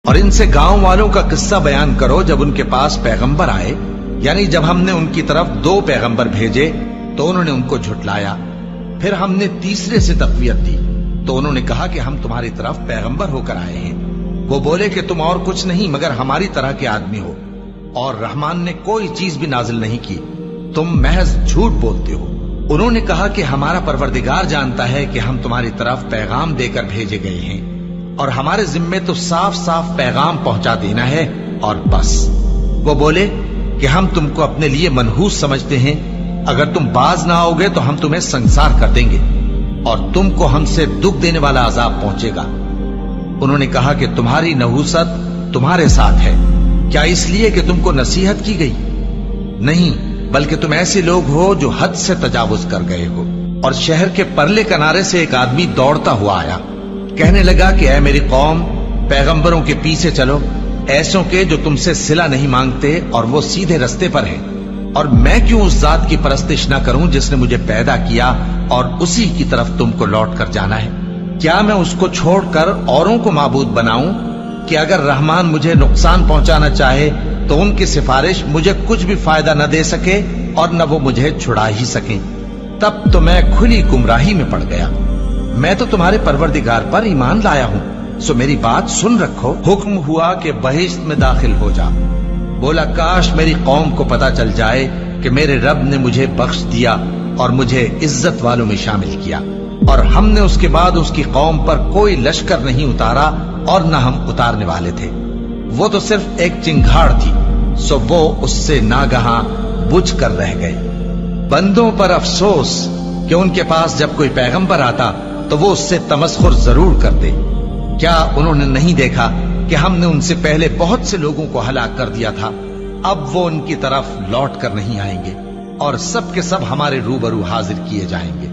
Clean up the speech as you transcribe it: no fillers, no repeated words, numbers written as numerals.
اور ان سے گاؤں والوں کا قصہ بیان کرو جب ان کے پاس پیغمبر آئے، یعنی جب ہم نے ان کی طرف 2 پیغمبر بھیجے تو انہوں نے ان کو جھٹلایا، پھر ہم نے تیسرے سے تقویت دی تو انہوں نے کہا کہ ہم تمہاری طرف پیغمبر ہو کر آئے ہیں۔ وہ بولے کہ تم اور کچھ نہیں مگر ہماری طرح کے آدمی ہو، اور رحمان نے کوئی چیز بھی نازل نہیں کی، تم محض جھوٹ بولتے ہو۔ انہوں نے کہا کہ ہمارا پروردگار جانتا ہے کہ ہم تمہاری طرف پیغام دے کر بھیجے گئے ہیں، اور ہمارے ذمے تو صاف صاف پیغام پہنچا دینا ہے اور بس۔ وہ بولے کہ ہم تم کو اپنے لیے منحوس سمجھتے ہیں، اگر تم باز نہ آؤ گے تو ہم تمہیں سنسار کر دیں گے اور تم کو ہم سے دکھ دینے والا عذاب پہنچے گا۔ انہوں نے کہا کہ تمہاری نحوست تمہارے ساتھ ہے، کیا اس لیے کہ تم کو نصیحت کی گئی؟ نہیں، بلکہ تم ایسے لوگ ہو جو حد سے تجاوز کر گئے ہو۔ اور شہر کے پرلے کنارے سے ایک آدمی دوڑتا ہوا آیا، کہنے لگا کہ اے میری قوم، پیغمبروں کے پیچھے چلو، ایسوں کے جو تم سے صلہ نہیں مانگتے اور وہ سیدھے رستے پر ہیں۔ اور میں کیوں اس ذات کی پرستش نہ کروں جس نے مجھے پیدا کیا اور اسی کی طرف تم کو لوٹ کر جانا ہے؟ کیا میں اس کو چھوڑ کر اوروں کو معبود بناؤں کہ اگر رحمان مجھے نقصان پہنچانا چاہے تو ان کی سفارش مجھے کچھ بھی فائدہ نہ دے سکے اور نہ وہ مجھے چھڑا ہی سکیں؟ تب تو میں کھلی گمراہی میں پڑ گیا۔ میں تو تمہارے پروردگار پر ایمان لایا ہوں، سو میری بات سن رکھو۔ حکم ہوا کہ بہشت میں داخل ہو جا۔ بولا کاش میری قوم کو پتا چل جائے کہ میرے رب نے مجھے بخش دیا اور مجھے عزت والوں میں شامل کیا، اور ہم نے اس کے بعد اس کی قوم پر کوئی لشکر نہیں اتارا اور نہ ہم اتارنے والے تھے۔ وہ تو صرف ایک چنگھاڑ تھی، سو وہ اس سے ناگہاں بجھ کر رہ گئے۔ بندوں پر افسوس کہ ان کے پاس جب کوئی پیغمبر آتا تو وہ اس سے تمسخر ضرور کرتے۔ کیا انہوں نے نہیں دیکھا کہ ہم نے ان سے پہلے بہت سے لوگوں کو ہلاک کر دیا تھا؟ اب وہ ان کی طرف لوٹ کر نہیں آئیں گے اور سب کے سب ہمارے روبرو حاضر کیے جائیں گے۔